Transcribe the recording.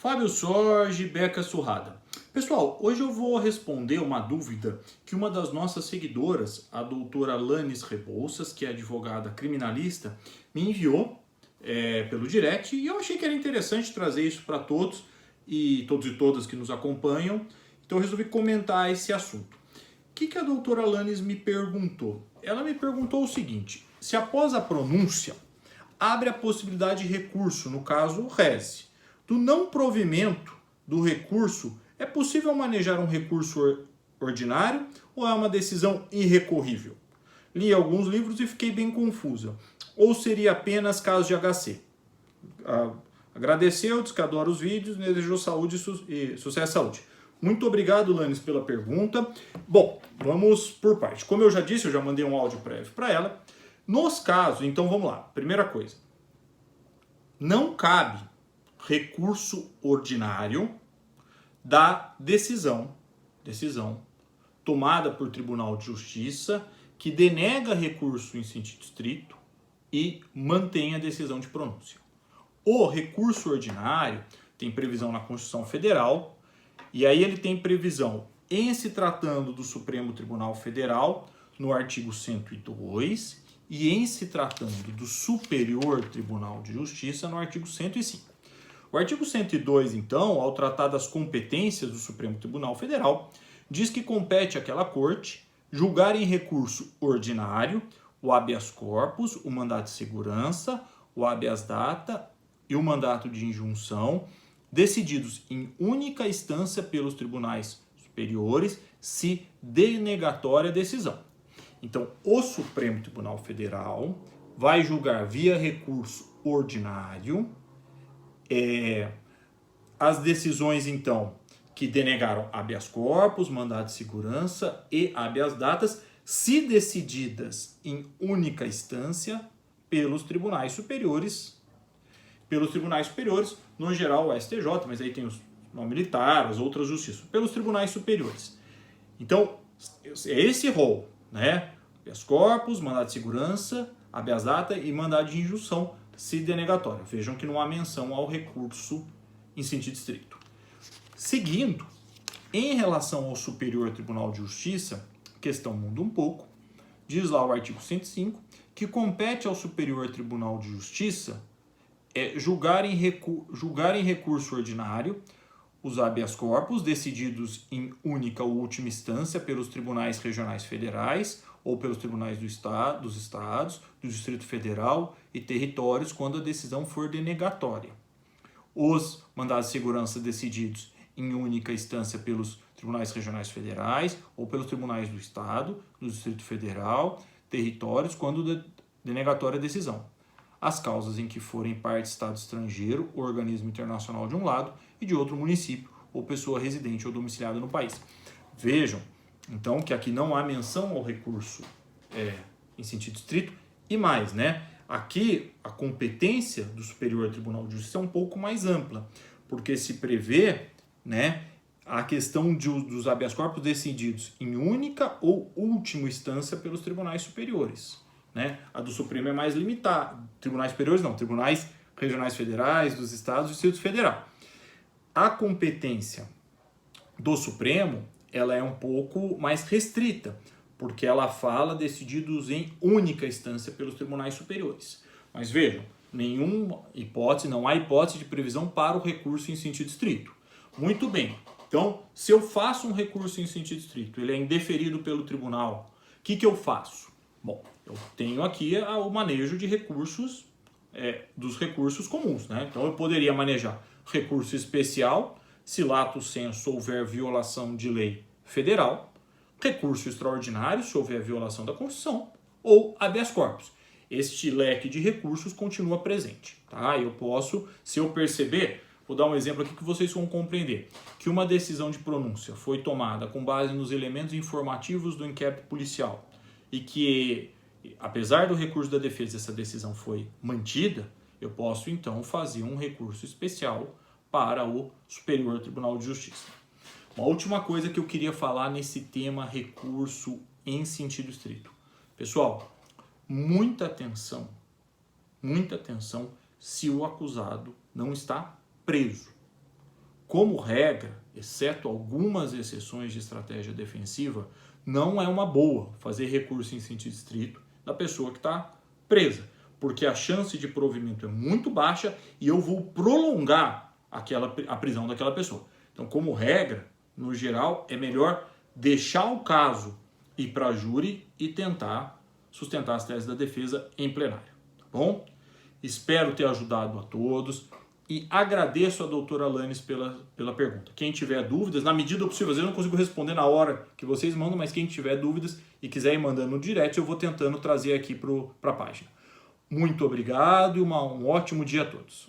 Fábio Sorge, Beca Surrada. Pessoal, hoje eu vou responder uma dúvida que uma das nossas seguidoras, a doutora Lanes Rebouças, que é advogada criminalista, me enviou pelo direct e eu achei que era interessante trazer isso para todos e todas que nos acompanham. Então eu resolvi comentar esse assunto. O que a doutora Lanes me perguntou? Ela me perguntou o seguinte: se após a pronúncia abre a possibilidade de recurso, no caso reze, do não provimento do recurso, é possível manejar um recurso ordinário ou é uma decisão irrecorrível? Li alguns livros e fiquei bem confusa. Ou seria apenas caso de HC? Agradeceu, diz que adora os vídeos, desejou saúde e sucesso e saúde. Muito obrigado, Lanes, pela pergunta. Bom, vamos por parte. Como eu já disse, eu já mandei um áudio prévio para ela. Nos casos, então vamos lá. Primeira coisa. Não cabe recurso ordinário da decisão tomada por Tribunal de Justiça que denega recurso em sentido estrito e mantém a decisão de pronúncia. O recurso ordinário tem previsão na Constituição Federal e aí ele tem previsão em se tratando do Supremo Tribunal Federal no artigo 102 e em se tratando do Superior Tribunal de Justiça no artigo 105. O artigo 102, então, ao tratar das competências do Supremo Tribunal Federal, diz que compete àquela corte julgar em recurso ordinário o habeas corpus, o mandato de segurança, o habeas data e o mandato de injunção, decididos em única instância pelos tribunais superiores, se denegatória a decisão. Então, o Supremo Tribunal Federal vai julgar via recurso ordinário as decisões, então, que denegaram habeas corpus, mandado de segurança e habeas datas, se decididas em única instância pelos tribunais superiores. No geral o STJ, mas aí tem o tribunal militar, as outras justiças, pelos tribunais superiores. Então, é esse rol, né? Habeas corpus, mandado de segurança, habeas data e mandado de injunção, se denegatória. Vejam que não há menção ao recurso em sentido estrito. Seguindo, em relação ao Superior Tribunal de Justiça, a questão muda um pouco. Diz lá o artigo 105 que compete ao Superior Tribunal de Justiça julgar em recurso ordinário os habeas corpus decididos em única ou última instância pelos tribunais regionais federais ou pelos tribunais dos estados, do Distrito Federal e territórios quando a decisão for denegatória. Os mandados de segurança decididos em única instância pelos tribunais regionais federais ou pelos tribunais do estado, do Distrito Federal, territórios quando denegatória a decisão. As causas em que forem parte estado estrangeiro, organismo internacional de um lado e de outro município ou pessoa residente ou domiciliada no país. Vejam, então, que aqui não há menção ao recurso em sentido estrito e mais, né? Aqui a competência do Superior Tribunal de Justiça é um pouco mais ampla, porque se prevê, né, a questão dos habeas corpus decididos em única ou última instância pelos tribunais superiores. Né? A do Supremo é mais limitada. Tribunais superiores não, tribunais regionais federais, dos estados e do Distrito Federal. A competência do Supremo ela é um pouco mais restrita, porque ela fala decididos em única instância pelos tribunais superiores. Mas vejam, não há hipótese de previsão para o recurso em sentido estrito. Muito bem, então, se eu faço um recurso em sentido estrito, ele é indeferido pelo tribunal, o que eu faço? Bom, eu tenho aqui o manejo de recursos, dos recursos comuns, né? Então eu poderia manejar recurso especial, se lato sensu houver violação de lei federal, recurso extraordinário, se houver violação da Constituição, ou habeas corpus. Este leque de recursos continua presente, tá? Eu posso, se eu perceber, vou dar um exemplo aqui que vocês vão compreender, que uma decisão de pronúncia foi tomada com base nos elementos informativos do inquérito policial e que, apesar do recurso da defesa, essa decisão foi mantida, eu posso então fazer um recurso especial para o Superior Tribunal de Justiça. Uma última coisa que eu queria falar nesse tema recurso em sentido estrito. Pessoal, muita atenção se o acusado não está preso. como regra, exceto algumas exceções de estratégia defensiva, não é uma boa fazer recurso em sentido estrito da pessoa que está presa, porque a chance de provimento é muito baixa e eu vou prolongar a prisão daquela pessoa. Então, como regra, no geral, é melhor deixar o caso ir para a júri e tentar sustentar as teses da defesa em plenário. Tá bom? Espero ter ajudado a todos e agradeço a doutora Alanis pela pergunta. Quem tiver dúvidas, na medida do possível, às vezes eu não consigo responder na hora que vocês mandam, mas quem tiver dúvidas e quiser ir mandando no direct, eu vou tentando trazer aqui para a página. Muito obrigado e um ótimo dia a todos.